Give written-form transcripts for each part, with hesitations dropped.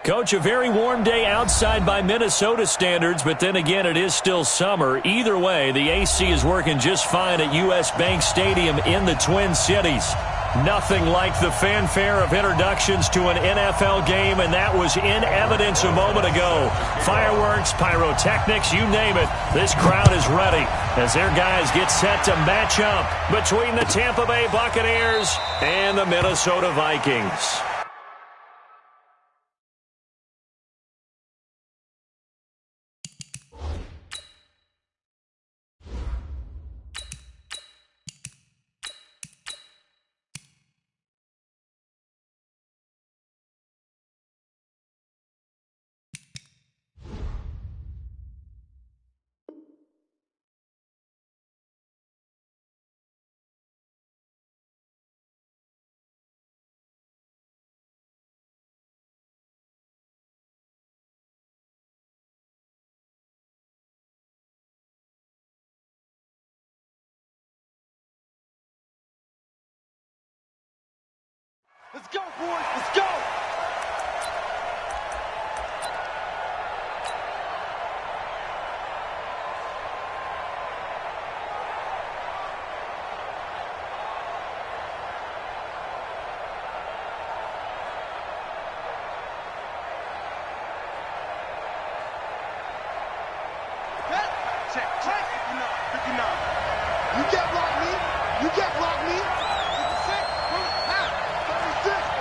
Coach, a very warm day outside by Minnesota standards, but then again, it is still summer. Either way, the AC is working just fine at U.S. Bank Stadium in the Twin Cities. Nothing like the fanfare of introductions to an NFL game, and that was in evidence a moment ago. Fireworks, pyrotechnics, you name it. This crowd is ready as their guys get set to match up between the Tampa Bay Buccaneers and the Minnesota Vikings. Let's go, boys. Let's go. Check. 59. You can't block me. You can't block me. 56.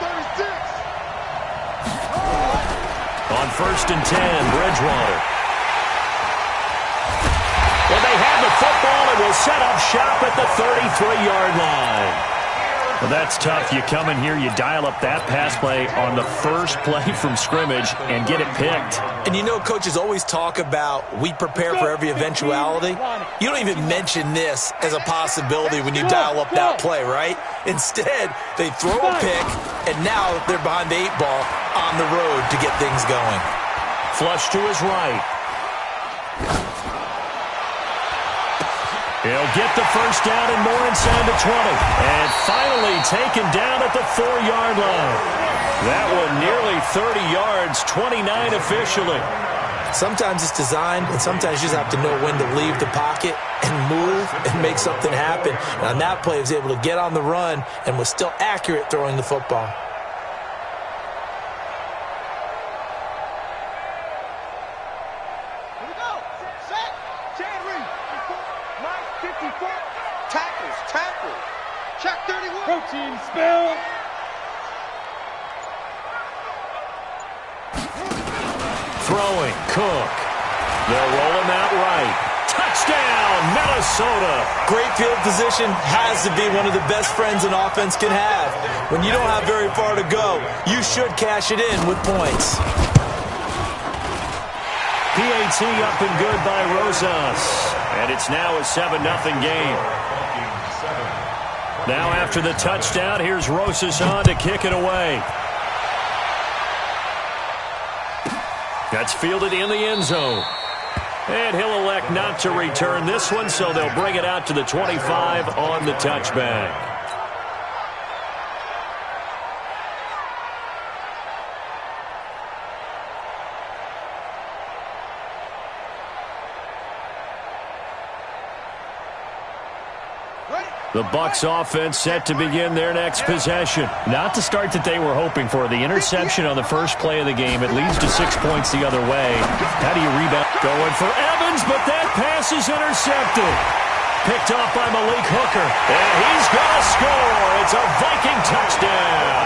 36. On 1st and 10, Bridgewater. Well, they have the football and will set up shop at the 33-yard line. Well, that's tough. You come in here, you dial up that pass play on the first play from scrimmage and get it picked. And you know, coaches always talk about we prepare for every eventuality. You don't even mention this as a possibility when you dial up that play, right? Instead, they throw a pick, and now they're behind the 8-ball on the road to get things going. Flush to his right. He'll get the first down and more inside the 20. And finally taken down at the 4-yard line. That one nearly 30 yards, 29 officially. Sometimes it's designed, and sometimes you just have to know when to leave the pocket and move and make something happen. And on that play, he was able to get on the run and was still accurate throwing the football. Here we go. Set. Chad Reed. Mike 54. Tackles. Check 31. Protein spill. Throwing, Cook. They'll roll him out right. Touchdown, Minnesota. Great field position has to be one of the best friends an offense can have. When you don't have very far to go, you should cash it in with points. PAT up and good by Rosas. And it's now a 7-0 game. Now after the touchdown, here's Rosas on to kick it away. That's fielded in the end zone. And he'll elect not to return this one, so they'll bring it out to the 25 on the touchback. The Bucs offense set to begin their next possession. Not the start that they were hoping for. The interception on the first play of the game. It leads to 6 points the other way. How do you rebound? Going for Evans, but that pass is intercepted. Picked off by Malik Hooker. And he's going to score. It's a Viking touchdown.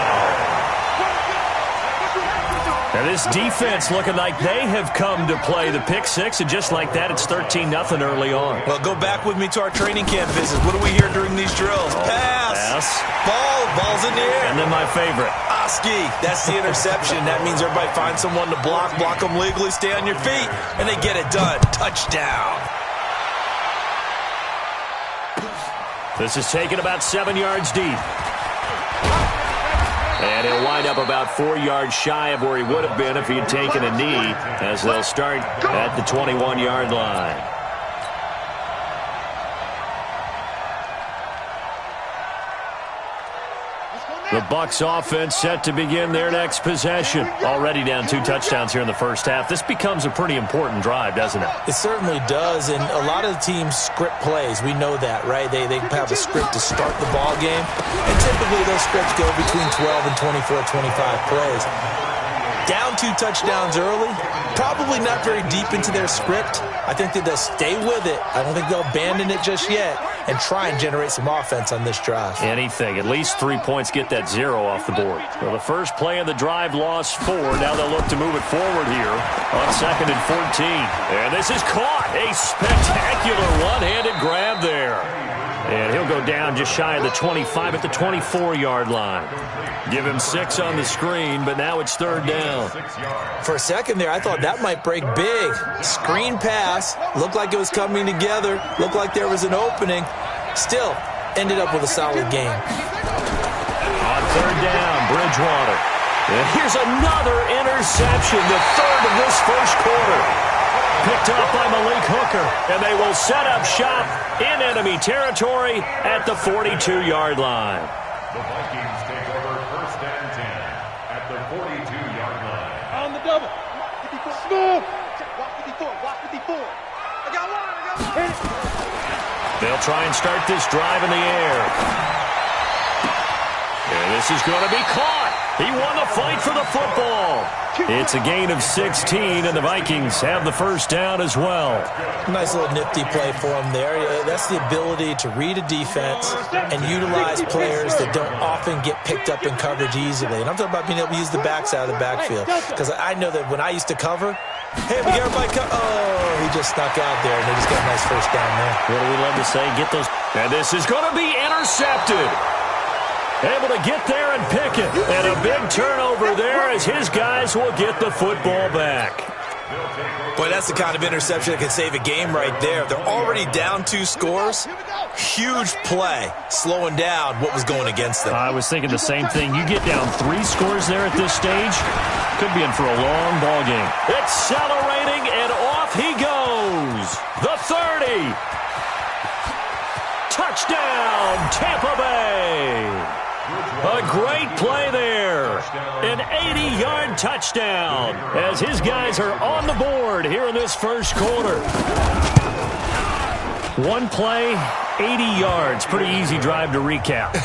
Now this defense looking like they have come to play the pick six, and just like that, it's 13-0 early on. Well, go back with me to our training camp visits. What do we hear during these drills? Pass. Ball's in the air. And then my favorite. Oski. That's the interception. That means everybody finds someone to block them legally, stay on your feet, and they get it done. Touchdown. This is taken about 7 yards deep. And he'll wind up about 4 yards shy of where he would have been if he had taken a knee, as they'll start at the 21-yard line. Let's go The Bucs offense set to begin their next possession. Already down 2 touchdowns here in the first half. This becomes a pretty important drive, doesn't it? It certainly does, and a lot of the teams script plays. We know that, right? They have a script to start the ball game, and typically those scripts go between 12 and 24, 25 plays. Down 2 touchdowns early, probably not very deep into their script. I think that they'll stay with it. I don't think they'll abandon it just yet and try and generate some offense on this drive. Anything. At least 3 points, get that 0 off the board. Well, the first play of the drive lost 4. Now they'll look to move it forward here on 2nd and 14. And this is caught. A spectacular one-handed grab there. And he'll go down just shy of the 25 at the 24-yard line. Give him 6 on the screen, but now it's 3rd down. For a second there, I thought that might break big. Screen pass. Looked like it was coming together. Looked like there was an opening. Still, ended up with a solid game. On 3rd down, Bridgewater. And here's another interception, the 3rd of this first quarter. Picked up by Malik Hooker, and they will set up shop in enemy territory at the 42-yard line. The Vikings take over 1st and 10 at the 42-yard line. On the double. 54. Smooth. Walk 54. Walk 54. I got one. They'll try and start this drive in the air. And this is going to be caught. He won the fight for the football. It's a gain of 16, and the Vikings have the first down as well. Nice little nifty play for him there. That's the ability to read a defense and utilize players that don't often get picked up in coverage easily. And I'm talking about being able to use the backside of the backfield. Because I know that when I used to cover, hey, we got everybody oh, he just snuck out there, and they just got a nice first down there. What do we love to say? Get those. And this is going to be intercepted. Able to get there and pick it. And a big turnover there as his guys will get the football back. Boy, that's the kind of interception that can save a game right there. They're already down 2 scores. Huge play, slowing down what was going against them. I was thinking the same thing. You get down 3 scores there at this stage, could be in for a long ball game. Accelerating, and off he goes. The 30. Touchdown, Tampa Bay. A great play there. An 80-yard touchdown as his guys are on the board here in this first quarter. One play, 80 yards. Pretty easy drive to recap.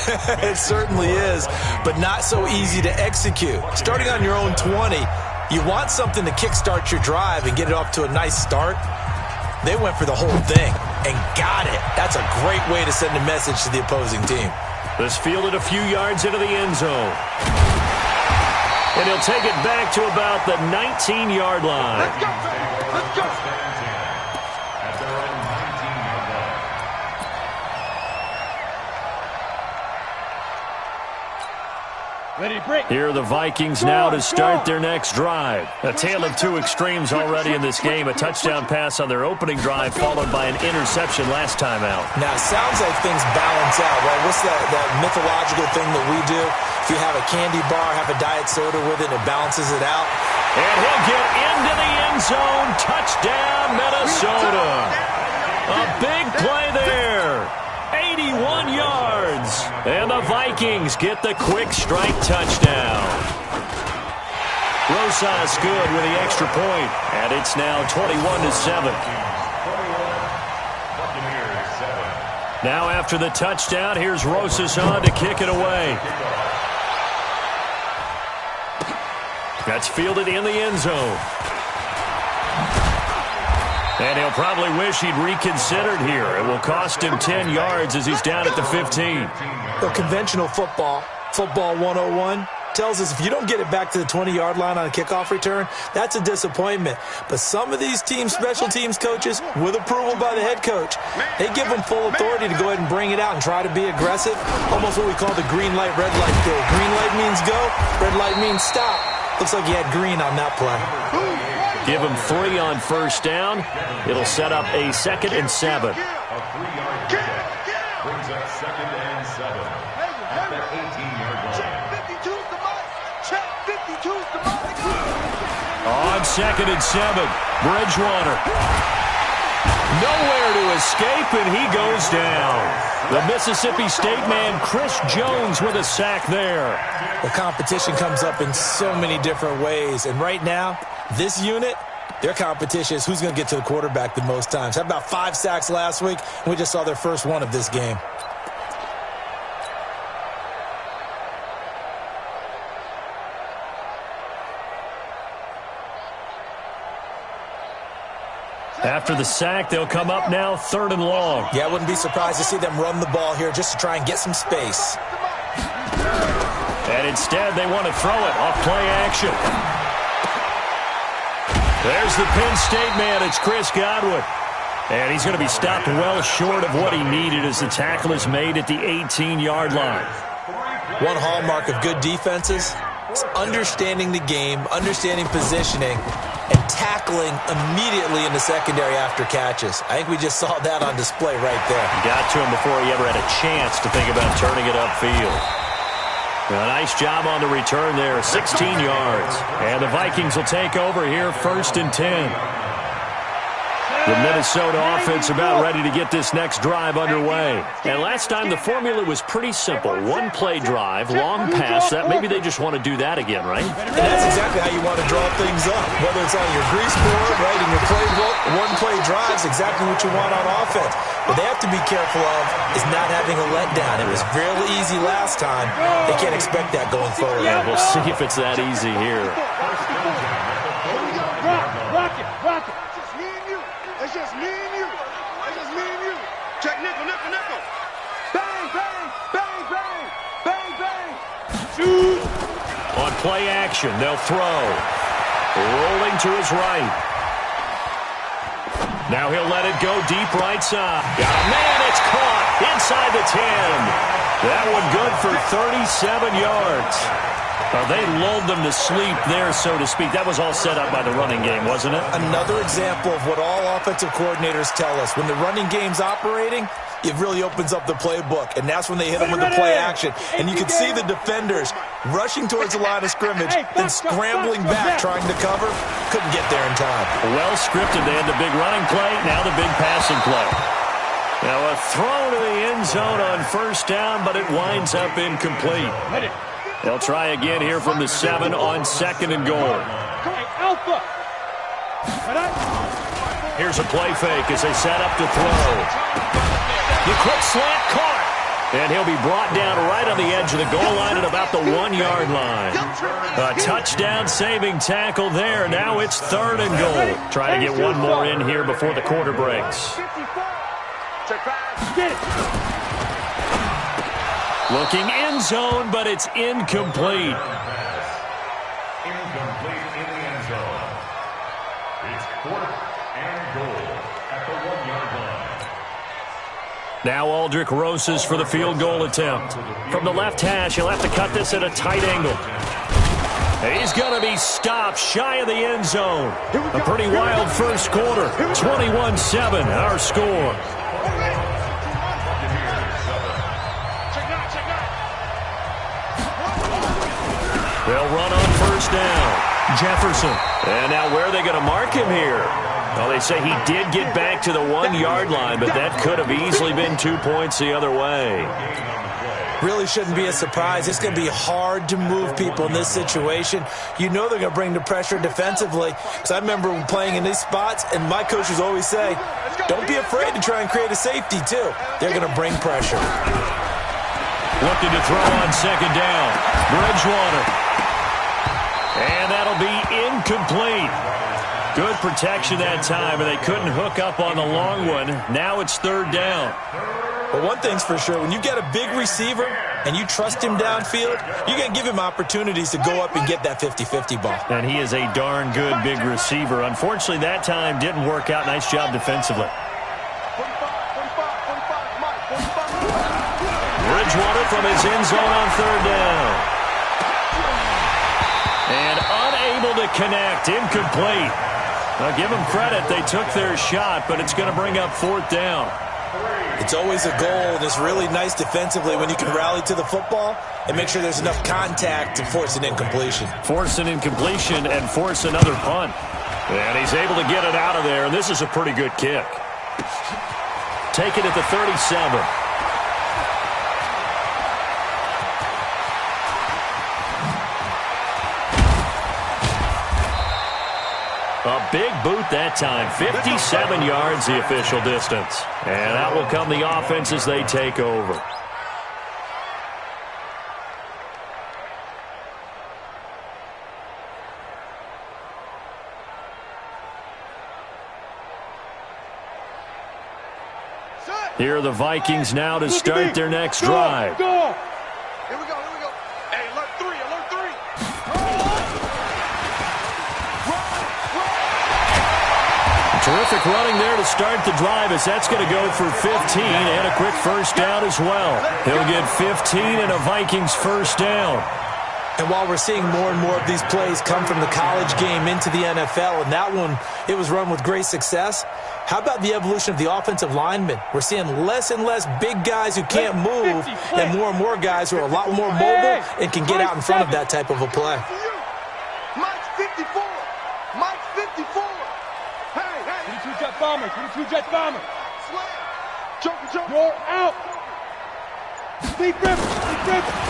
It certainly is, but not so easy to execute. Starting on your own 20, you want something to kickstart your drive and get it off to a nice start. They went for the whole thing and got it. That's a great way to send a message to the opposing team. This fielded a few yards into the end zone. And he'll take it back to about the 19-yard line. Let's go. Let's go. At their own 19-yard line. Ready to break. Here are the Vikings now to start their next drive. A tale of 2 extremes already in this game. A touchdown pass on their opening drive followed by an interception last time out. Now, it sounds like things balance out, right? What's that mythological thing that we do? If you have a candy bar, have a diet soda with it, it balances it out. And he'll get into the end zone. Touchdown, Minnesota. A big play there. 81 yards. And the Vikings get the quick strike touchdown. Rosas good with the extra point. And it's now 21-7. Now after the touchdown, here's Rosas on to kick it away. That's fielded in the end zone. And he'll probably wish he'd reconsidered here. It will cost him 10 yards as he's down at the 15. Well, conventional football 101, tells us if you don't get it back to the 20-yard line on a kickoff return, that's a disappointment. But some of these teams, special teams coaches, with approval by the head coach, they give them full authority to go ahead and bring it out and try to be aggressive. Almost what we call the green light, red light rule. Green light means go, red light means stop. Looks like he had green on that play. Give him 3 on first down. It'll set up a 2nd and 7. A 3-yard pickup brings up 2nd and 7 at the 18-yard line. 52's the mark. Check 52's the mark. On 2nd and 7, Bridgewater. Nowhere to escape, and he goes down. The Mississippi State man, Chris Jones, with a sack there. The competition comes up in so many different ways, and right now, this unit, their competition is who's going to get to the quarterback the most times. Had about 5 sacks last week, and we just saw their first one of this game. After the sack, they'll come up now 3rd and long. Yeah, I wouldn't be surprised to see them run the ball here just to try and get some space. And instead, they want to throw it off play action. There's the Penn State man. It's Chris Godwin. And he's going to be stopped well short of what he needed as the tackle is made at the 18-yard line. One hallmark of good defenses is understanding the game, understanding positioning, and tackling immediately in the secondary after catches. I think we just saw that on display right there. Got to him before he ever had a chance to think about turning it upfield. A nice job on the return there, 16 yards. And the Vikings will take over here, 1st and 10. The Minnesota offense about ready to get this next drive underway. And last time the formula was pretty simple. 1-play drive, long pass. That maybe they just want to do that again, right? And that's exactly how you want to draw things up. Whether it's on your grease board, right, in your playbook, 1-play drive is exactly what you want on offense. What they have to be careful of is not having a letdown. It was really easy last time. They can't expect that going forward. Yeah, we'll see if it's that easy here. Rock it. It's just me and you. It's just me and you. Check nickel. Bang, bang, bang, bang, bang, bang. Shoot. On play action, they'll throw. Rolling to his right. Now he'll let it go deep right side. Got a man, it's caught inside the 10. That one good for 37 yards. They lulled them to sleep there, so to speak. That was all set up by the running game, wasn't it? Another example of what all offensive coordinators tell us. When the running game's operating, it really opens up the playbook, and that's when they hit them with the play action. And you can see the defenders rushing towards the line of scrimmage, then scrambling back, trying to cover. Couldn't get there in time. Well scripted. They had the big running play, now the big passing play. Now a throw to the end zone on 1st down, but it winds up incomplete. They'll try again here from the 7 on 2nd and goal. Here's a play fake as they set up to throw. The quick slant caught. And he'll be brought down right on the edge of the goal line at about the 1-yard line. A touchdown-saving tackle there. Now it's 3rd and goal. Try to get one more in here before the quarter breaks. Looking end zone, but it's incomplete. Incomplete in the end zone. It's 4th and goal at the 1-yard line. Now Aldrich Rosas for the field goal attempt. From the left hash, he'll have to cut this at a tight angle. He's going to be stopped shy of the end zone. A pretty wild first quarter. 21-7, our score. They'll run on 1st down. Jefferson. And now where are they going to mark him here? Well, they say he did get back to the 1-yard line, but that could have easily been 2 points the other way. Really shouldn't be a surprise. It's going to be hard to move people in this situation. You know they're going to bring the pressure defensively. Because I remember playing in these spots, and my coaches always say, don't be afraid to try and create a safety, too. They're going to bring pressure. Looking to throw on 2nd down. Bridgewater. And that'll be incomplete. Good protection that time, and they couldn't hook up on the long one. Now it's 3rd down. But one thing's for sure, when you get a big receiver and you trust him downfield, you're going to give him opportunities to go up and get that 50-50 ball. And he is a darn good big receiver. Unfortunately, that time didn't work out. Nice job defensively. Bridgewater from his end zone on 3rd down. And unable to connect. Incomplete. Now, give them credit. They took their shot, but it's going to bring up 4th down. It's always a goal, and it's really nice defensively when you can rally to the football and make sure there's enough contact to force an incompletion. Force an incompletion and force another punt. And he's able to get it out of there, and this is a pretty good kick. Take it at the 37. A big boot that time. 57 yards the official distance. And out will come the offense as they take over. Here are the Vikings now to start their next drive. Here we go, here we go. Hey, alert three, alert three. Terrific running there to start the drive as that's going to go for 15 and a quick first down as well. He'll get 15 and a Vikings first down. And while we're seeing more and more of these plays come from the college game into the NFL, and that one, it was run with great success, how about the evolution of the offensive linemen? We're seeing less and less big guys who can't move and more guys who are a lot more mobile and can get out in front of that type of a play. Mike's 54. Mike's 54. Hey. 22 jet bomber. 22 jet bomber. Slam. Joker. You're out. Deep rip.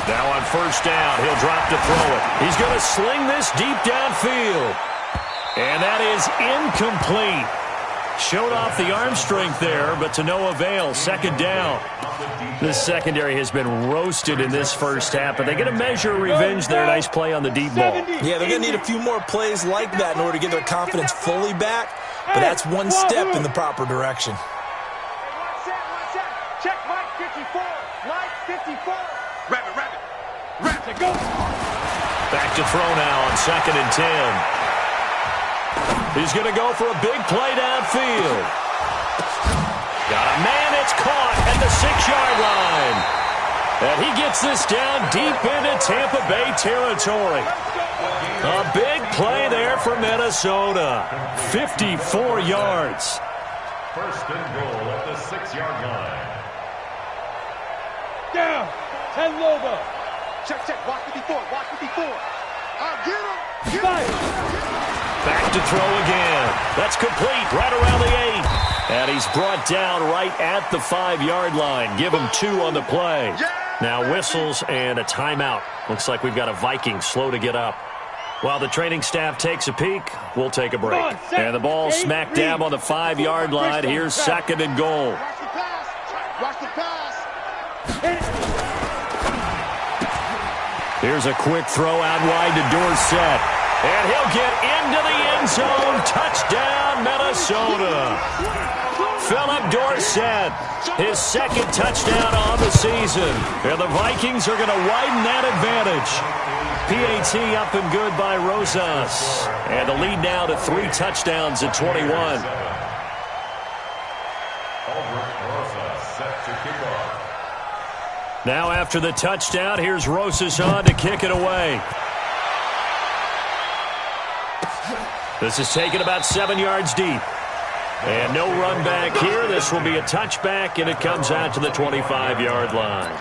Now on first down, he'll drop to throw it. He's going to sling this deep downfield. And that is incomplete. Showed off the arm strength there, but to no avail. Second down. This secondary has been roasted in this first half, but they get a measure of revenge there. Nice play on the deep ball. Yeah, they're going to need a few more plays like that in order to get their confidence fully back, but that's one step in the proper direction. Watch that. Check Mike 54. Mike 54. Rabbit. Go. Back to throw now on 2nd and 10. He's going to go for a big play downfield. Got a man that's caught at the 6-yard line. And he gets this down deep into Tampa Bay territory. A big play there for Minnesota. 54 yards. First and goal at the 6-yard line. Down. 10 Lobo. Check. Watch 54. I'll get him. Back to throw again. That's complete right around the 8. And he's brought down right at the 5-yard line. Give him 2 on the play. Now whistles and a timeout. Looks like we've got a Viking slow to get up. While the training staff takes a peek, we'll take a break. And the ball smack dab on the 5-yard line. Here's 2nd and goal. Watch the pass. Here's a quick throw out wide to Dorsett. And he'll get into the end zone. Touchdown, Minnesota. Philip Dorsett, his 2nd touchdown on the season. And the Vikings are going to widen that advantage. PAT up and good by Rosas. And the lead now to 3 touchdowns at 21. Rosas set to kick off. Now after the touchdown, here's Rosas on to kick it away. This is taken about 7 yards deep. And no run back here. This will be a touchback, and it comes out to the 25-yard line.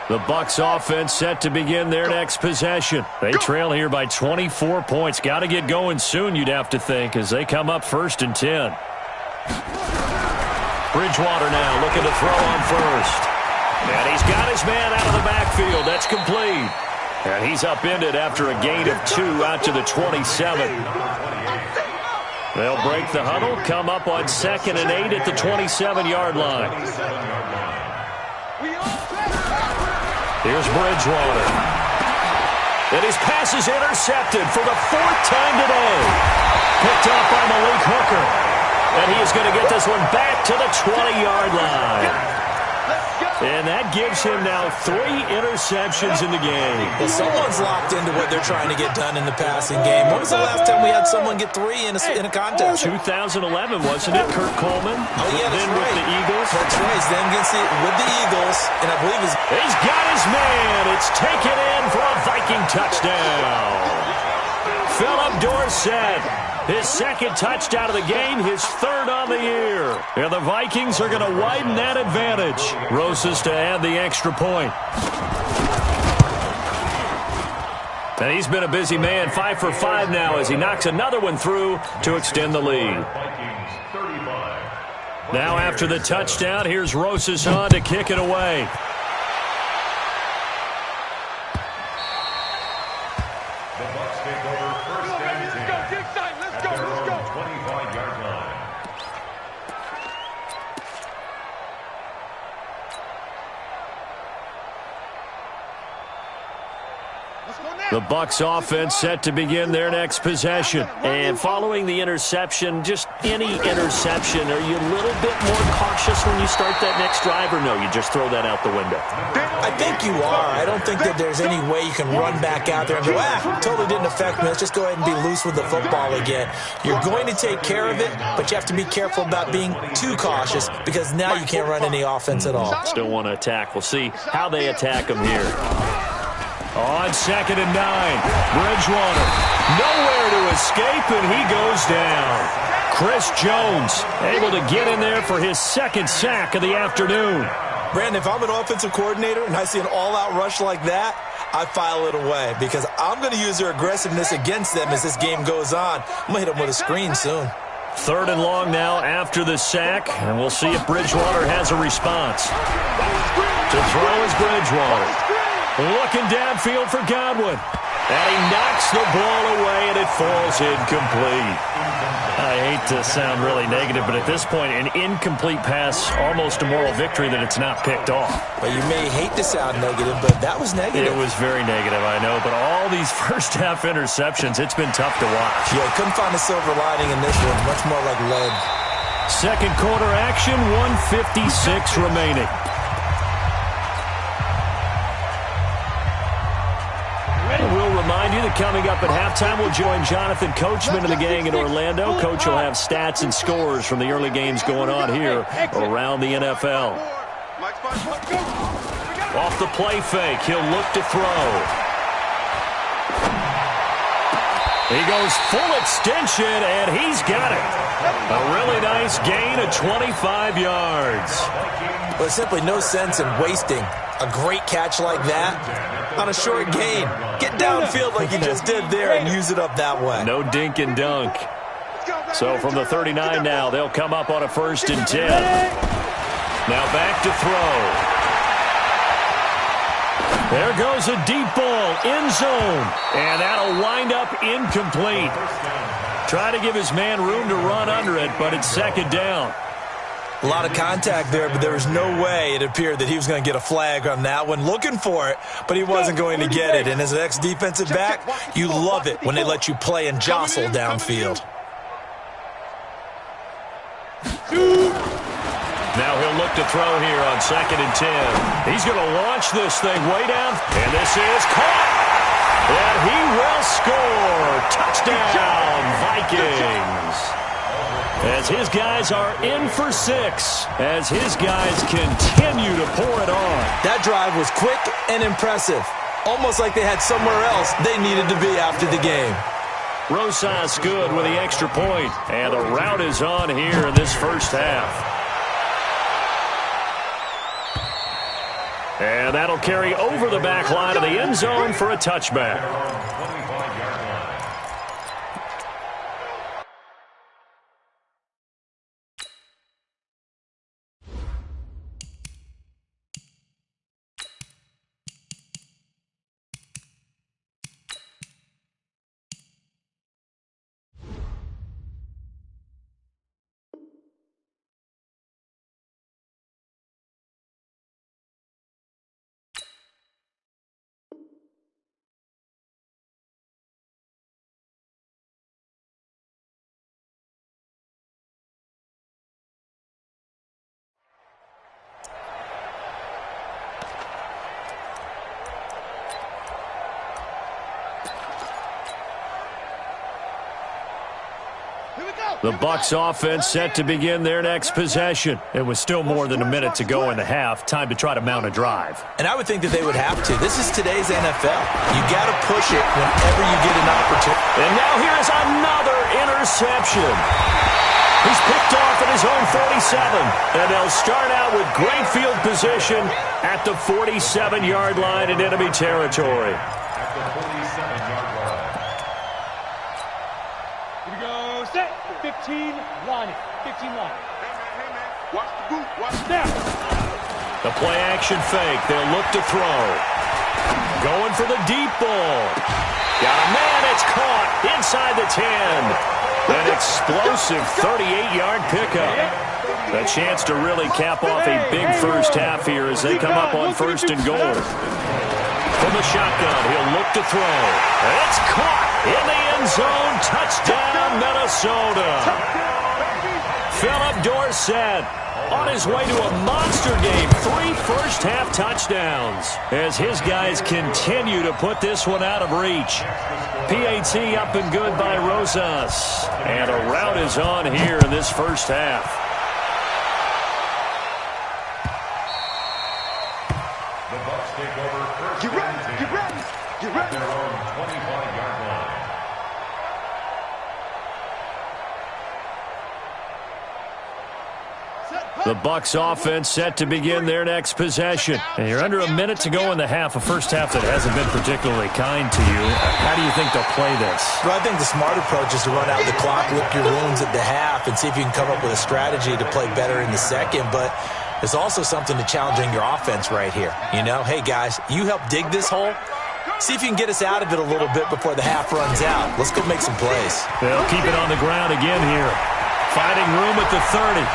The Bucs offense set to begin their next possession. They trail here by 24 points. Got to get going soon, you'd have to think, as they come up 1st and 10. Bridgewater now looking to throw on first. And he's got his man out of the backfield. That's complete. And he's upended after a gain of 2 out to the 27. They'll break the huddle, come up on 2nd and 8 at the 27-yard line. Here's Bridgewater. And his pass is intercepted for the 4th time today. Picked off by Malik Hooker. And he is going to get this one back to the 20-yard line. And that gives him now 3 interceptions in the game. Well, someone's locked into what they're trying to get done in the passing game. When was the last time we had someone get 3 in a contest? 2011, wasn't it, Kurt Coleman? Oh, yeah, that's then right. with the Eagles. That's right. Then against with the Eagles, and I believe he's got his man. It's taken in for a Viking touchdown. Philip Dorsett. His 2nd touchdown of the game, his 3rd on the year. And the Vikings are going to widen that advantage. Rosas to add the extra point. And he's been a busy man, 5 for 5 now as he knocks another one through to extend the lead. Now after the touchdown, here's Rosas on to kick it away. The Bucs take over first and 10. Let's go. 25-yard line. The Bucs offense set to begin their next possession. And following the interception, just any interception, are you a little bit more cautious when you start that next drive, or no, you just throw that out the window? I think you are. I don't think that there's any way you can run back out there and go, totally didn't affect me. Let's just go ahead and be loose with the football again. You're going to take care of it, but you have to be careful about being too cautious because now you can't run any offense at all. Still want to attack. We'll see how they attack them here. On 2nd and 9, Bridgewater, nowhere to escape, and he goes down. Chris Jones able to get in there for his second sack of the afternoon. Brandon, if I'm an offensive coordinator and I see an all-out rush like that, I file it away because I'm going to use their aggressiveness against them as this game goes on. I'm going to hit them with a screen soon. 3rd and long now after the sack, and we'll see if Bridgewater has a response. To throw is Bridgewater. Looking downfield for Godwin. And he knocks the ball away, and it falls incomplete. I hate to sound really negative, but at this point, an incomplete pass, almost a moral victory that it's not picked off. Well, you may hate to sound negative, but that was negative. It was very negative, I know. But all these first-half interceptions, it's been tough to watch. Yeah, couldn't find a silver lining in this one. Much more like lead. Second quarter action, 1:56 remaining. We'll remind you that coming up at halftime, we'll join Jonathan Coachman and the gang in Orlando. Coach will have stats and scores from the early games going on here around the NFL. Off the play fake, he'll look to throw. He goes full extension, and he's got it. A really nice gain of 25 yards. There's simply no sense in wasting a great catch like that on a short gain. Get downfield like you just did there and use it up that way. No dink and dunk. So from the 39 now, they'll come up on a 1st and 10. Now back to throw. There goes a deep ball, end zone, and that'll wind up incomplete. Try to give his man room to run under it, but it's 2nd down. A lot of contact there, but there was no way it appeared that he was going to get a flag on that one. Looking for it, but he wasn't going to get it. And as an ex-defensive back, you love it when they let you play and jostle downfield. Now he'll look to throw here on 2nd and 10. He's going to launch this thing way down, and this is caught. And he will score. Touchdown, Vikings. As his guys are in for 6, as his guys continue to pour it on. That drive was quick and impressive. Almost like they had somewhere else they needed to be after the game. Rosas good with the extra point, and the rout is on here in this first half. And that'll carry over the back line of the end zone for a touchback. The Bucs offense set to begin their next possession. It was still more than a minute to go in the half. Time to try to mount a drive. And I would think that they would have to. This is today's NFL. You got to push it whenever you get an opportunity. And now here's another interception. He's picked off at his own 47. And they'll start out with great field position at the 47-yard line in enemy territory. At the 47-yard line. Here we go. Set. 15 line. 15 line. Hey, man. Watch the boot. Watch the Snap. The play action fake. They'll look to throw. Going for the deep ball. Got a man. It's caught inside the 10. An explosive 38-yard pickup. A chance to really cap off a big first half here as they come up on 1st and goal. From the shotgun, he'll look to throw. It's caught in the end zone. Touchdown, Minnesota. Philip Dorsett on his way to a monster game. 3 first-half touchdowns as his guys continue to put this one out of reach. PAT up and good by Rosas. And a rout is on here in this first half. The Bucs take over first Get ready. and 10 Get ready. Get at ready. their own 25-yard line. The Bucs offense set to begin their next possession. And you're under a minute to go in the half, a first half that hasn't been particularly kind to you. How do you think they'll play this? Well, I think the smart approach is to run out the clock, lick your wounds at the half, and see if you can come up with a strategy to play better in the second. But there's also something to challenging your offense right here. You know, hey, guys, you help dig this hole. See if you can get us out of it a little bit before the half runs out. Let's go make some plays. They'll keep it on the ground again here. Finding room at the 30.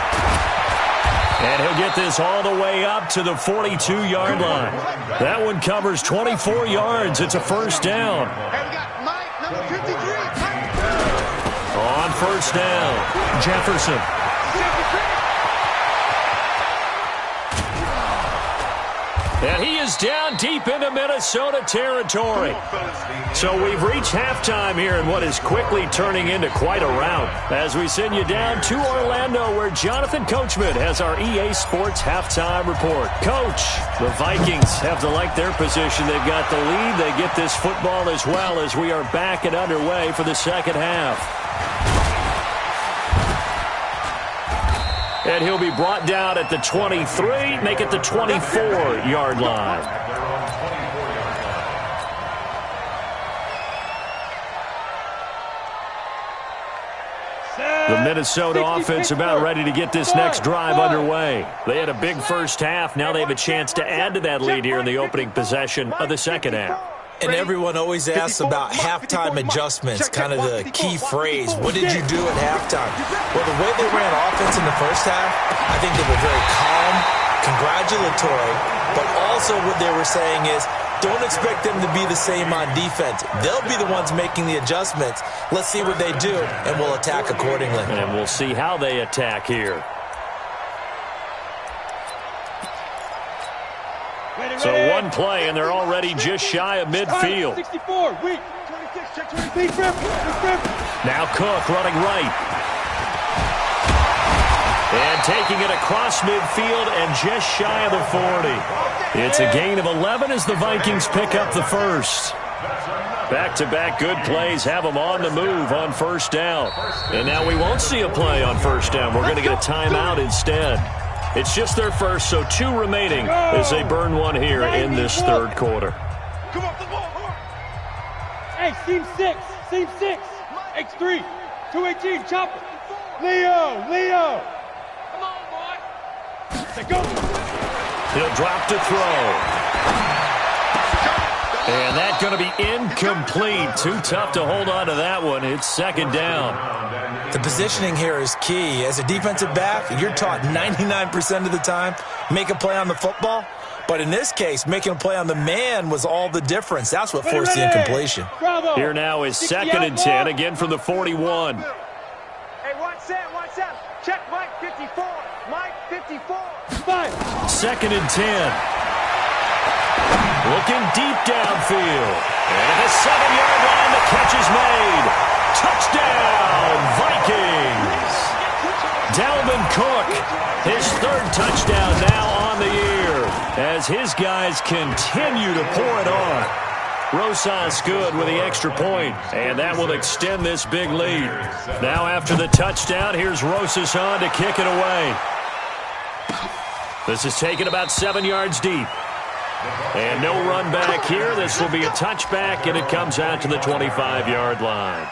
And he'll get this all the way up to the 42-yard line. That one covers 24 yards. It's a first down. Hey, we got Mike, number 53. On first down, Jefferson. And he is down deep into Minnesota territory. So we've reached halftime here in what is quickly turning into quite a rout as we send you down to Orlando where Jonathan Coachman has our EA Sports halftime report. Coach, the Vikings have to like their position. They've got the lead. They get this football as well as we are back and underway for the second half. And he'll be brought down at the 23, make it the 24-yard line. At their own 24-yard line. The Minnesota offense about ready to get this next drive underway. They had a big first half. Now they have a chance to add to that lead here in the opening possession of the second half. And everyone always asks about halftime adjustments, kind of the key phrase. What did you do at halftime? Well, the way they ran offense in the first half, I think they were very calm, congratulatory, but also what they were saying is don't expect them to be the same on defense. They'll be the ones making the adjustments. Let's see what they do, and we'll attack accordingly. And we'll see how they attack here. So one play, and they're already just shy of midfield. 64, weak. 26, check 20. Big rip. Now Cook running right. And taking it across midfield and just shy of the 40. It's a gain of 11 as the Vikings pick up the first. Back-to-back good plays have them on the move on first down. And now we won't see a play on first down. We're going to get a timeout instead. It's just their first, so 2 remaining as they burn one here in this third quarter. Come on, come on. Hey, seam 6. X3. 218, chopper. Leo. Come on, boy. Let's go. He'll drop to throw. And that's going to be incomplete. Too tough to hold on to that one. It's second down. The positioning here is key. As a defensive back, you're taught 99% of the time, make a play on the football. But in this case, making a play on the man was all the difference. That's what forced the incompletion. Bravo. Here now is second and 10, again from the 41. Hey, watch that. Check Mike 54. Mike 54. 5. Second and 10. Looking deep downfield. And at the 7-yard line, the catch is made. Touchdown, Vikings. Dalvin Cook, his 3rd touchdown now on the year as his guys continue to pour it on. Rosas good with the extra point, and that will extend this big lead. Now after the touchdown, here's Rosas on to kick it away. This is taken about 7 yards deep. And no run back here. This will be a touchback, and it comes out to the 25-yard line.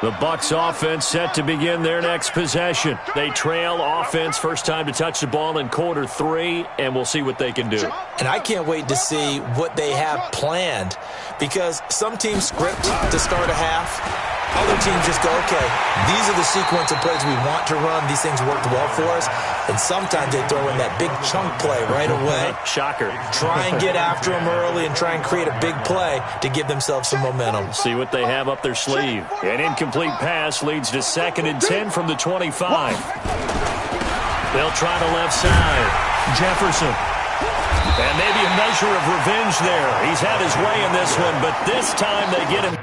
The Bucs offense set to begin their next possession. They trail offense first time to touch the ball in quarter 3, and we'll see what they can do. And I can't wait to see what they have planned, because some teams script to start a half. Other teams just go, okay, these are the sequence of plays we want to run. These things worked well for us. And sometimes they throw in that big chunk play right away. Shocker. Try and get after them early and try and create a big play to give themselves some momentum. See what they have up their sleeve. An incomplete pass leads to 2nd and 10 from the 25. They'll try the left side. Jefferson. And maybe a measure of revenge there. He's had his way in this one, but this time they get him.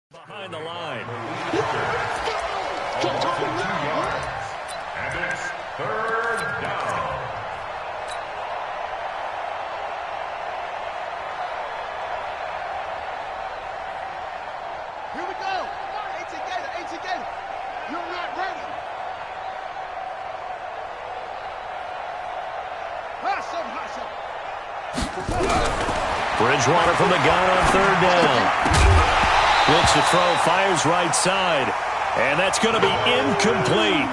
Behind the line. Almost 2 yards. And it's 3rd down. Here we go. 18 Gator. You're not ready. Hustle. Bridgewater from the gun on 3rd down. Looks to throw, fires right side. And that's going to be incomplete.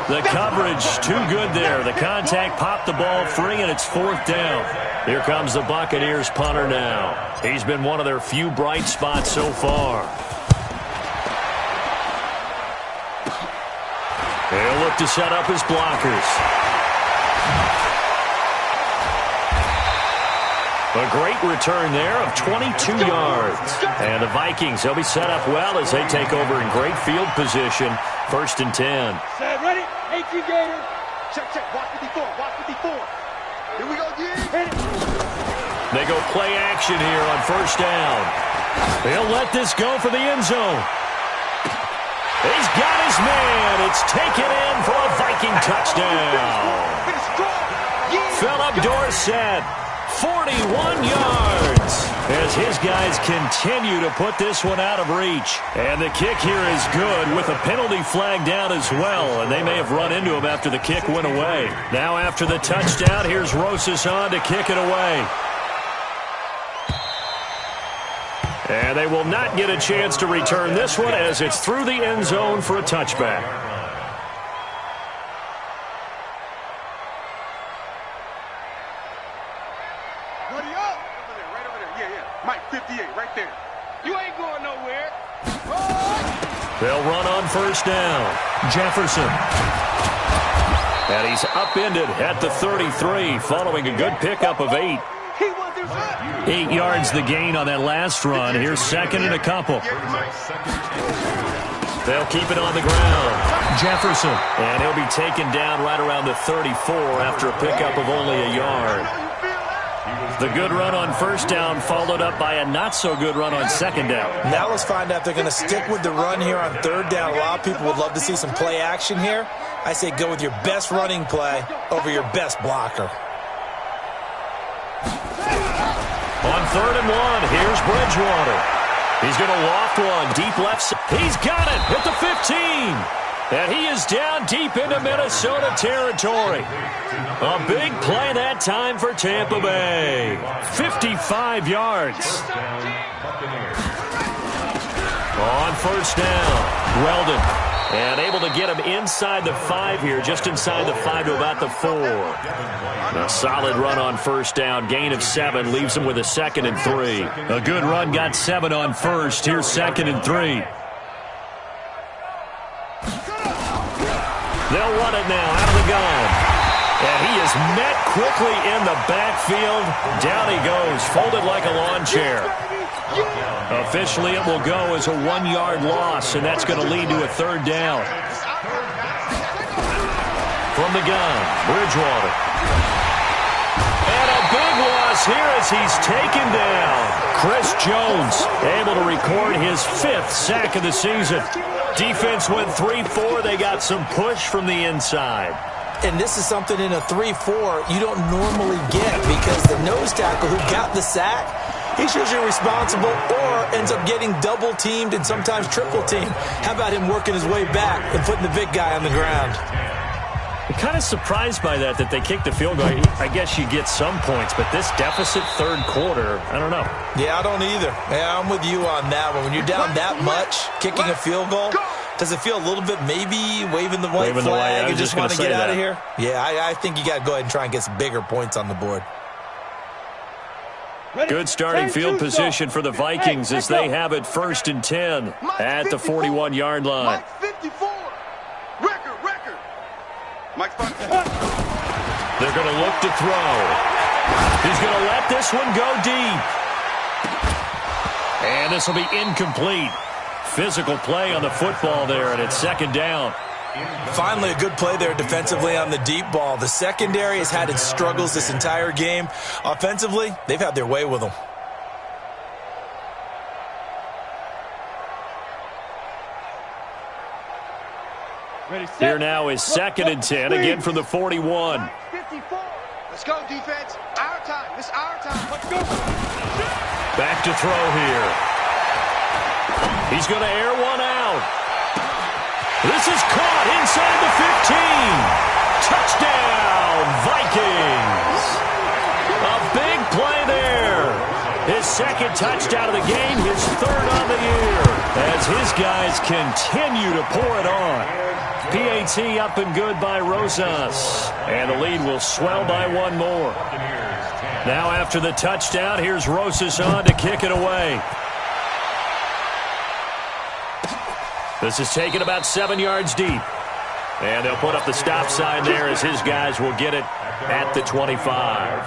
The coverage too good there. The contact popped the ball free, and it's 4th down. Here comes the Buccaneers punter now. He's been one of their few bright spots so far. They'll look to set up his blockers. A great return there of 22 yards. And the Vikings, they'll be set up well as they take over in great field position. 1st and 10. Set, ready? 18 Gator. Check. Watch 54. Here we go, G. They go play action here on 1st down. They'll let this go for the end zone. He's got his man. It's taken in for a Viking touchdown. Philip Dorsett. 41 yards as his guys continue to put this one out of reach. And the kick here is good with a penalty flag down as well, and they may have run into him after the kick went away. Now after the touchdown, here's Rosas on to kick it away. And they will not get a chance to return this one as it's through the end zone for a touchback. They'll run on 1st down. Jefferson. And he's upended at the 33 following a good pickup of 8. 8 yards the gain on that last run. Here's 2nd and a couple. They'll keep it on the ground. Jefferson. And he'll be taken down right around the 34 after a pickup of only a yard. The good run on 1st down followed up by a not-so-good run on 2nd down. Now let's find out if they're going to stick with the run here on 3rd down. A lot of people would love to see some play action here. I say go with your best running play over your best blocker. On 3rd and 1, here's Bridgewater. He's going to loft one deep left side. He's got it at the 15. And he is down deep into Minnesota territory. A big play that time for Tampa Bay. 55 yards. On 1st down, Weldon. And able to get him inside the 5 here, just inside the 5 to about the 4. A solid run on 1st down, gain of 7, leaves him with a 2nd and 3. A good run, got 7 on 1st. Here's 2nd and 3. They'll run it now out of the gun. And he is met quickly in the backfield. Down he goes, folded like a lawn chair. Officially, it will go as a 1-yard loss, and that's going to lead to a 3rd down. From the gun, Bridgewater. And a big loss here as he's taken down. Chris Jones able to record his 5th sack of the season. Defense went 3-4. They got some push from the inside. And this is something in a 3-4 you don't normally get because the nose tackle who got the sack, he's usually responsible or ends up getting double-teamed and sometimes triple-teamed. How about him working his way back and putting the big guy on the ground? I'm kind of surprised by that they kicked the field goal. I guess you get some points, but this deficit 3rd quarter, I don't know. Yeah, I don't either. Yeah, I'm with you on that one. When you're down that much, kicking a field goal, does it feel a little bit maybe waving the white flag and just want to get out of here? Yeah, I think you got to go ahead and try and get some bigger points on the board. Good starting field position for the Vikings as they have it 1st and 10 at the 41-yard line. They're going to look to throw. He's going to let this one go deep. And this will be incomplete. Physical play on the football there, and it's 2nd down. Finally, a good play there defensively on the deep ball. The secondary has had its struggles this entire game. Offensively, they've had their way with them. Here now is 2nd and 10, again from the 41. Let's go, defense. Our time. It's our time. Let's go. Back to throw here. He's going to air one out. This is caught inside the 15. Touchdown, Vikings. A big play there. His 2nd touchdown of the game, his 3rd on the year, as his guys continue to pour it on. PAT up and good by Rosas. And the lead will swell by 1 more. Now after the touchdown, here's Rosas on to kick it away. This is taken about 7 yards deep. And they'll put up the stop sign there as his guys will get it at the 25.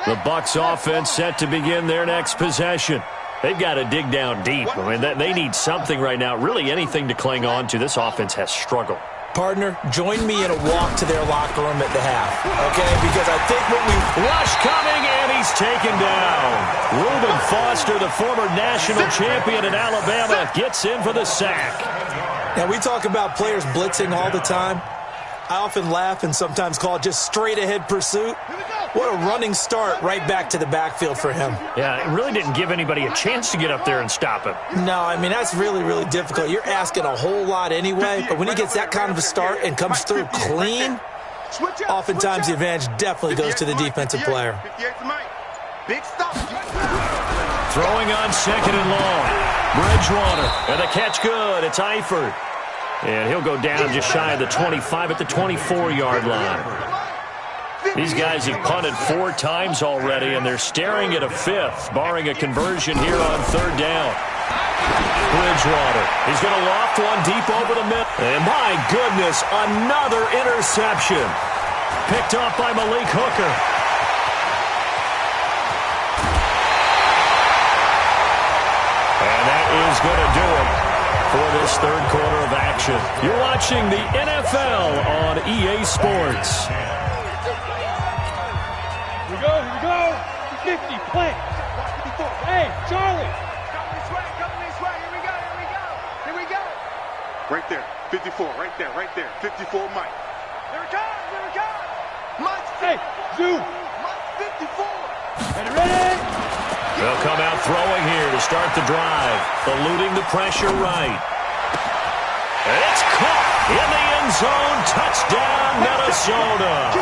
The Bucs offense set to begin their next possession. They've got to dig down deep. I mean, they need something right now, really anything to cling on to. This offense has struggled. Partner, join me in a walk to their locker room at the half, okay? Because I think what we... Rush coming, and he's taken down. Reuben Foster, the former national champion in Alabama, gets in for the sack. Now, we talk about players blitzing all the time. I often laugh and sometimes call it just straight-ahead pursuit. What a running start right back to the backfield for him. Yeah, it really didn't give anybody a chance to get up there and stop him. No, I mean, that's really, really difficult. You're asking a whole lot anyway, but when he gets that kind of a start and comes through clean, oftentimes the advantage definitely goes to the defensive player. Throwing on 2nd and long. Bridgewater, and the catch good. It's Eifert. And he'll go down just shy of the 25 at the 24-yard line. These guys have punted 4 times already, and they're staring at a 5th, barring a conversion here on 3rd down. Bridgewater, he's going to loft one deep over the middle. And my goodness, another interception. Picked off by Malik Hooker. And that is going to do it for this 3rd quarter of action. You're watching the NFL on EA Sports. Here we go. 50, play. Hey, Charlie. Come this way. Here we go. Right there. 54, right there. 54, Mike. Here it comes. Mike's 54. Hey, Zoo. Mike's 54. Ready? They'll come out throwing here to start the drive. Eluding the pressure right. And it's caught in the end zone. Touchdown, Minnesota.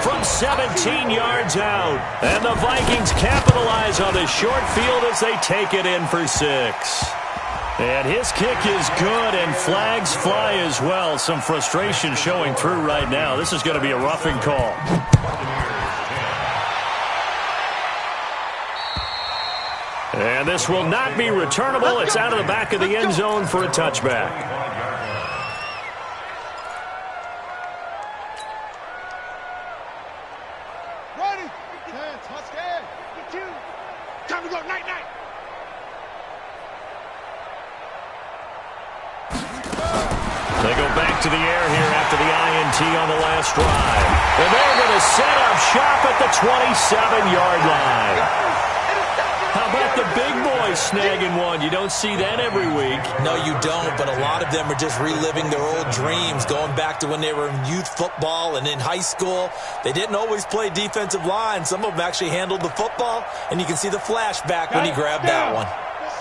From 17 yards out. And the Vikings capitalize on the short field as they take it in for 6. And his kick is good, and flags fly as well. Some frustration showing through right now. This is going to be a roughing call. And this will not be returnable. It's out of the back of the end zone for a touchback. Time to go, night-night. They go back to the air here after the INT on the last drive. And they're going to set up shop at the 27-yard line. How about the big boys snagging one? You don't see that every week. No, you don't, but a lot of them are just reliving their old dreams, going back to when they were in youth football and in high school. They didn't always play defensive line. Some of them actually handled the football, and you can see the flashback when he grabbed that one.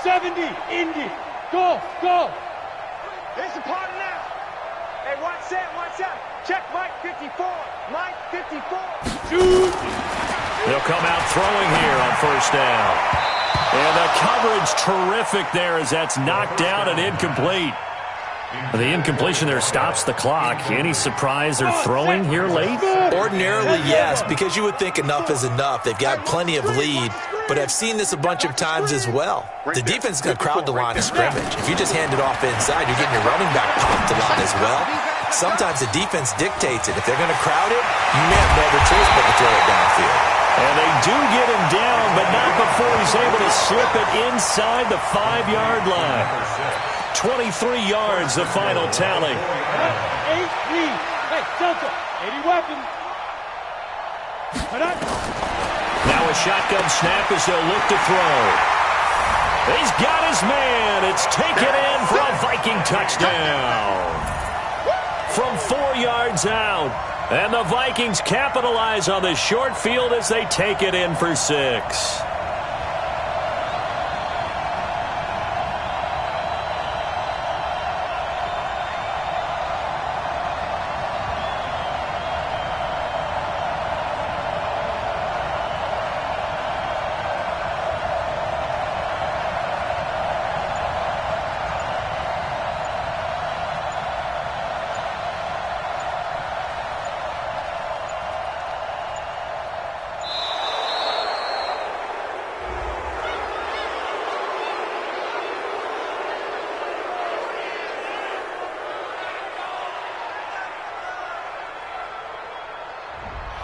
70, Indy. Go, go. It's a party now. Hey, watch that. Check Mike 54. Mike 54. Shoot. They'll come out throwing here on first down. And the coverage terrific there as that's knocked down and incomplete. The incompletion there stops the clock. Any surprise they're throwing here late? Ordinarily, yes, because you would think enough is enough. They've got plenty of lead, but I've seen this a bunch of times as well. The defense is going to crowd the line of scrimmage. If you just hand it off inside, you're getting your running back popped a lot as well. Sometimes the defense dictates it. If they're going to crowd it, you may have no other choice but to throw it downfield. And they do get him down, but not before he's able to slip it inside the 5-yard line. 23 yards, the final tally. 8 lead. Hey, Delta, 80 weapons. Now a shotgun snap as they'll look to throw. He's got his man. It's taken in for a Viking touchdown. From 4 yards out. And the Vikings capitalize on the short field as they take it in for 6.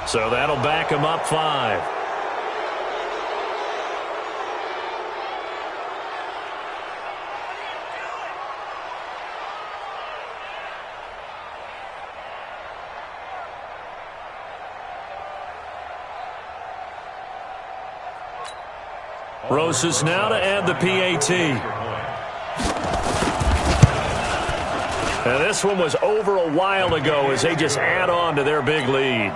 So that'll back him up 5. Roses now to add the PAT. And this one was over a while ago as they just add on to their big lead.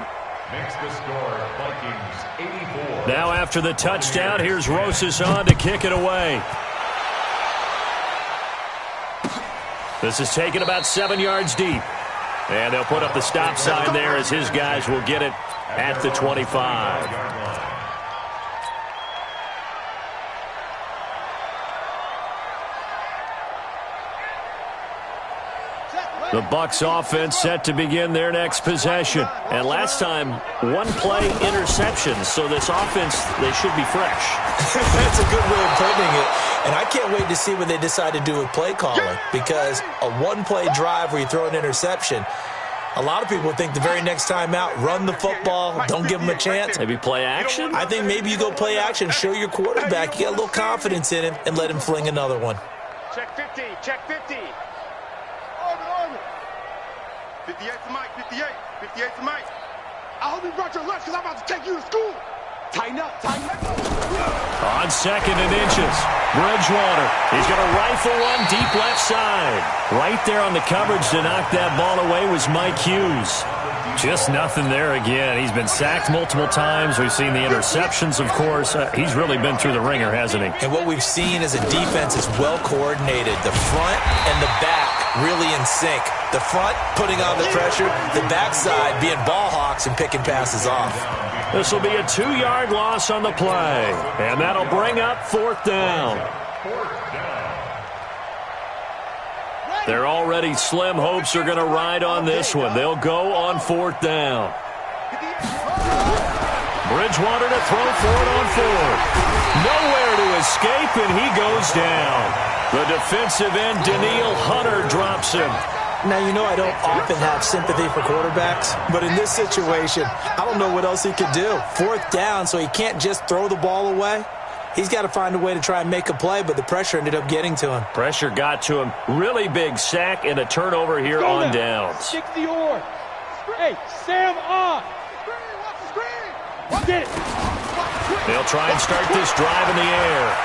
Makes the score Vikings 84. Now after the touchdown, here's Roses on to kick it away. This is taken about 7 yards deep. And they'll put up the stop sign there as his guys will get it at the 25. The Bucs offense set to begin their next possession. And last time, one-play interceptions. So this offense, they should be fresh. That's a good way of putting it. And I can't wait to see what they decide to do with play calling. Because a one-play drive where you throw an interception, a lot of people think the very next time out, run the football, don't give them a chance. Maybe play action? I think maybe you go play action, show your quarterback you got a little confidence in him, and let him fling another one. Check 50, check 50. 58 to Mike, 58. 58 to Mike. I hope you brought your lunch because I'm about to take you to school. Tighten up, tighten up. On 2nd and inches, Bridgewater. He's going to rifle one deep left side. Right there on the coverage to knock that ball away was Mike Hughes. Just nothing there again. He's been sacked multiple times. We've seen the interceptions, of course. He's really been through the ringer, hasn't he? And what we've seen is a defense is well coordinated. The front and the back really in sync. The front putting on the pressure, the backside being ball hawks and picking passes off. This will be a 2-yard loss on the play. And that'll bring up 4th down. Their already slim hopes are going to ride on this one. They'll go on 4th down. Bridgewater to throw for it on 4th. Nowhere to escape, and he goes down. The defensive end, Daniil Hunter, drops him. Now, you know I don't often have sympathy for quarterbacks, but in this situation, I don't know what else he could do. 4th down, so he can't just throw the ball away. He's got to find a way to try and make a play, but the pressure ended up getting to him. Pressure got to him. Really big sack and a turnover here on downs. Stick the oar. Hey, Sam on. Get it. They'll try and start this drive in the air.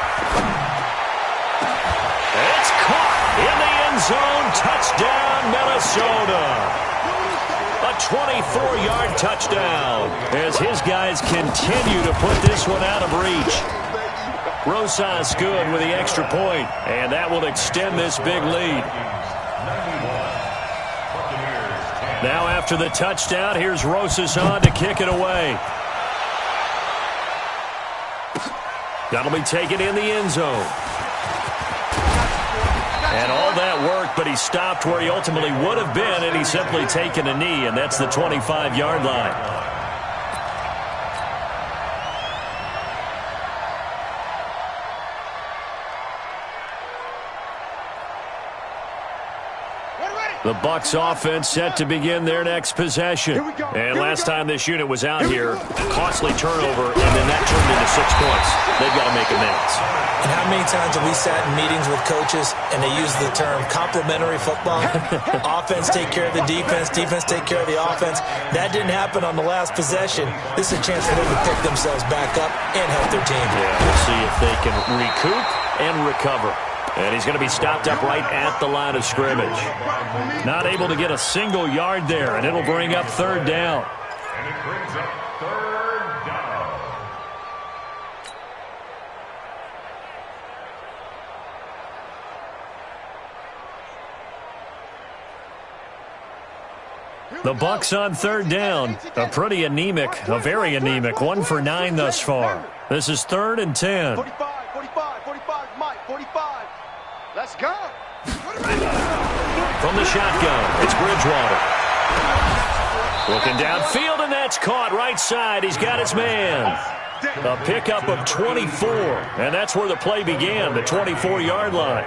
It's caught in the end zone. Touchdown, Minnesota. A 24-yard touchdown as his guys continue to put this one out of reach. Rosas good with the extra point, and that will extend this big lead. Now after the touchdown, here's Rosas on to kick it away. That'll be taken in the end zone. And all that worked, but he stopped where he ultimately would have been, and he's simply taken a knee, and that's the 25-yard line. The Bucs offense set to begin their next possession. And last time this unit was out here, costly turnover, and then that turned into 6 points. They've got to make amends. And how many times have we sat in meetings with coaches and they use the term complementary football? Offense take care of the defense, defense take care of the offense. That didn't happen on the last possession. This is a chance for them to pick themselves back up and help their team. Yeah, we'll see if they can recoup and recover. And he's going to be stopped up right at the line of scrimmage. Not able to get a single yard there, and it'll bring up 3rd down. And it brings up 3rd down. The Bucs on 3rd down. A pretty anemic, a very anemic 1 for 9 thus far. This is 3rd and 10. 45, 45, Mike, 45. Let's go. From the shotgun, it's Bridgewater. Looking downfield, and that's caught right side. He's got his man. A pickup of 24, and that's where the play began, the 24-yard line.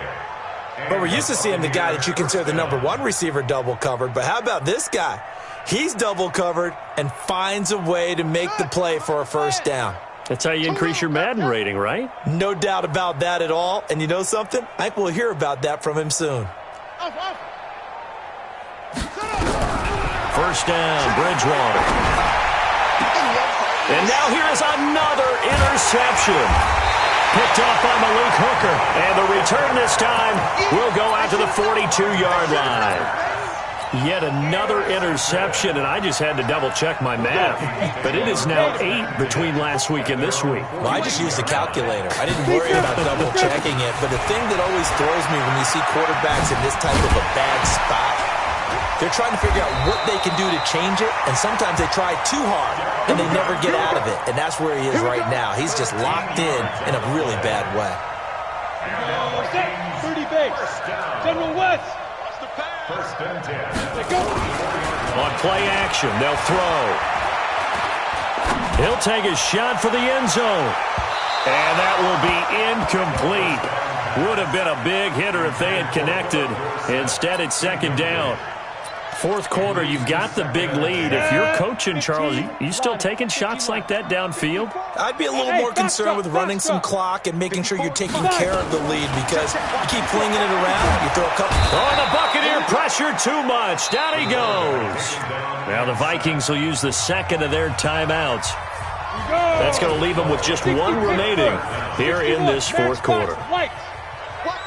But we're used to seeing the guy that you consider the number 1 receiver double covered. But how about this guy? He's double covered and finds a way to make the play for a 1st down. That's how you increase your Madden rating, right? No doubt about that at all. And you know something? I think we'll hear about that from him soon. 1st down, Bridgewater. And now here is another interception. Picked off by Malik Hooker. And the return this time will go out to the 42-yard line. Yet another interception, and I just had to double-check my math. But it is now 8 between last week and this week. Well, I just used a calculator. I didn't worry about double-checking it. But the thing that always throws me when you see quarterbacks in this type of a bad spot, they're trying to figure out what they can do to change it, and sometimes they try too hard, and they never get out of it. And that's where he is right now. He's just locked in a really bad way. 30 base. General West. 1st and 10. On play action, they'll throw. He'll take a shot for the end zone. And that will be incomplete. Would have been a big hitter if they had connected. Instead, it's 2nd down. 4th quarter, you've got the big lead. If you're coaching, Charles, you still taking shots like that downfield? I'd be a little more concerned with running some clock and making sure you're taking care of the lead, because you keep flinging it around, you throw a couple. Oh, the Buccaneer pressure too much. Down he goes. Now the Vikings will use the 2nd of their timeouts. That's going to leave them with just 1 remaining here in this 4th quarter. Watch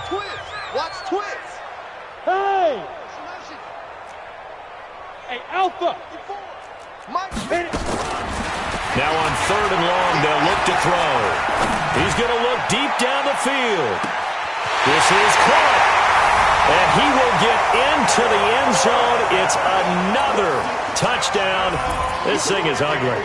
twist. Watch twist. Hey! Hey, Alpha! Mike, Now on 3rd and long, they'll look to throw. He's going to look deep down the field. This is caught. And he will get into the end zone. It's another touchdown. This thing is ugly.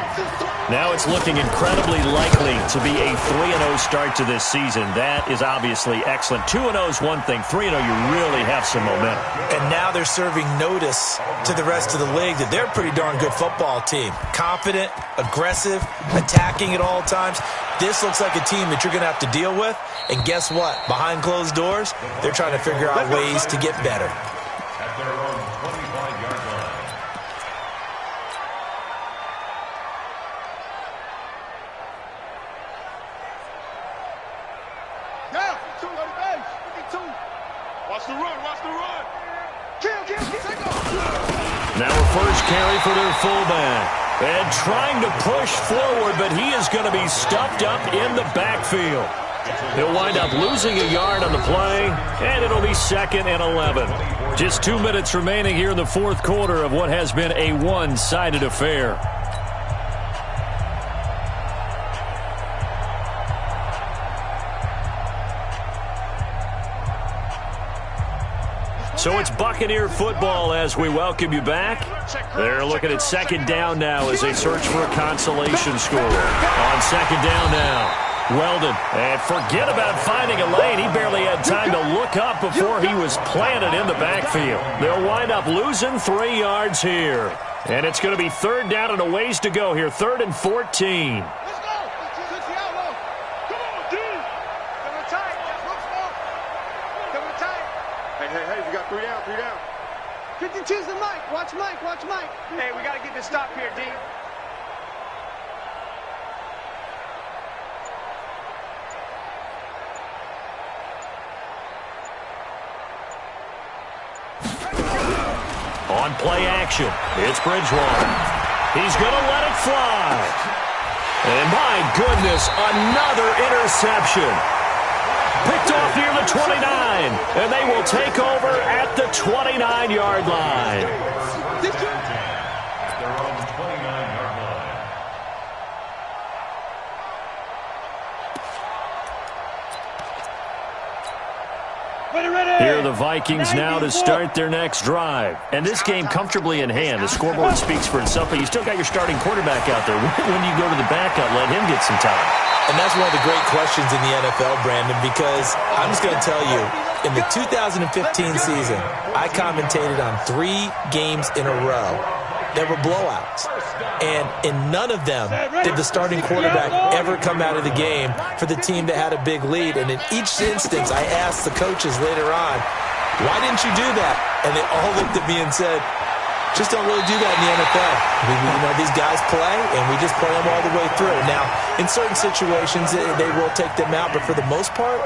Now it's looking incredibly likely to be a 3-0 start to this season. That is obviously excellent. 2-0 is one thing. 3-0, you really have some momentum. And now they're serving notice to the rest of the league that they're a pretty darn good football team. Confident, aggressive, attacking at all times. This looks like a team that you're going to have to deal with. And guess what? Behind closed doors, they're trying to figure out ways to get better. At their own Now a first carry for their fullback. And trying to push forward, but he is going to be stuffed up in the backfield. He'll wind up losing a yard on the play, and it'll be 2nd and 11. Just 2 minutes remaining here in the fourth quarter of what has been a one-sided affair. So it's Buccaneer football as we welcome you back. They're looking at 2nd down now as they search for a consolation score. On 2nd down now. Weldon, and forget about finding a lane. He barely had time to look up before he was planted in the backfield. They'll wind up losing 3 yards here. And it's going to be 3rd down and a ways to go here. 3rd and 14. Hey, we got 3 down, 3 down. 52's the Mike. Watch Mike, watch Mike. Hey, we got to get this stop here, D. On play action, it's Bridgewater. He's going to let it fly. And my goodness, another interception. Picked off near the 29, and they will take over at the 29-yard line. At their own 29-yard line. Here are the Vikings now to start their next drive. And this game comfortably in hand. The scoreboard speaks for itself, but you still got your starting quarterback out there. When you go to the backup, let him get some time. And that's one of the great questions in the NFL, Brandon, because I'm just going to tell you, in the 2015 season, I commentated on 3 games in a row that were blowouts. And in none of them did the starting quarterback ever come out of the game for the team that had a big lead. And in each instance, I asked the coaches later on, why didn't you do that? And they all looked at me and said, just don't really do that in the NFL. You know, these guys play, and we just play them all the way through. Now, in certain situations, they will take them out, but for the most part,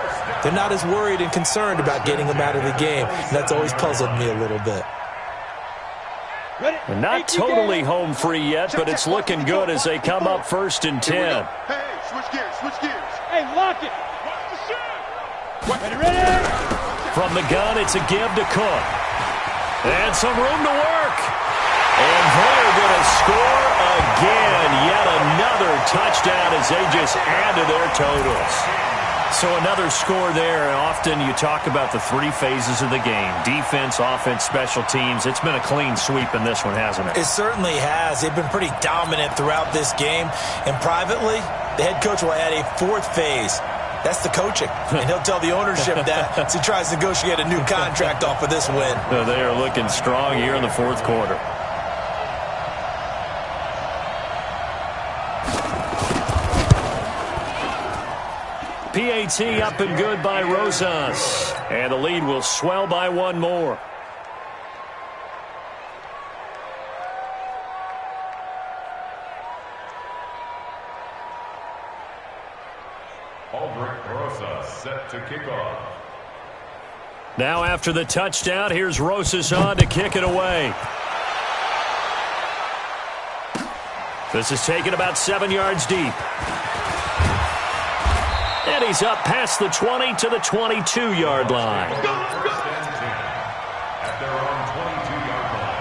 they're not as worried and concerned about getting them out of the game. And that's always puzzled me a little bit. And not totally home free yet, but it's looking good as they come up 1st and 10. Hey, switch gears, switch gears. Hey, lock it. Ready? From the gun, it's a give to Cook. And some room to work. And they're going to score again. Yet another touchdown as they just add to their totals. So another score there. Often you talk about the 3 phases of the game. Defense, offense, special teams. It's been a clean sweep in this one, hasn't it? It certainly has. They've been pretty dominant throughout this game. And privately, the head coach will add a 4th phase. That's the coaching. And he'll tell the ownership that as he tries to negotiate a new contract off of this win. They are looking strong here in the 4th quarter. PAT up and good by Rosas. And the lead will swell by 1 more. Set to kick off. Now after the touchdown, here's Rosas on to kick it away. This is taken about 7 yards deep. And he's up past the 20 to the 22-yard line. At their own 22-yard line.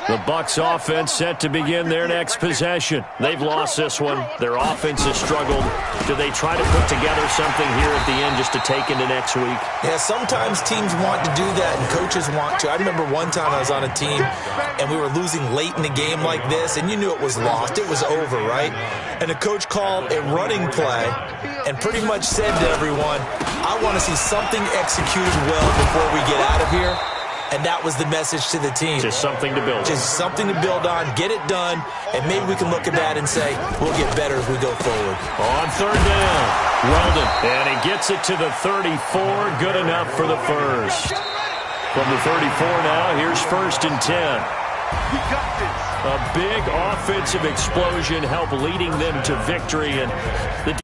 The Bucs offense set to begin their next possession. They've lost this one. Their offense has struggled. Do they try to put together something here at the end just to take into next week? Yeah, sometimes teams want to do that and coaches want to. I remember one time I was on a team and we were losing late in the game like this, and you knew it was lost. It was over, right? And the coach called a running play and pretty much said to everyone, I want to see something executed well before we get out of here. And that was the message to the team. Just something to build on. Just something to build on, get it done, and maybe we can look at that and say, we'll get better as we go forward. On 3rd down, Weldon, and he gets it to the 34, good enough for the first. From the 34 now, here's 1st and 10. We got this. A big offensive explosion helped leading them to victory, and the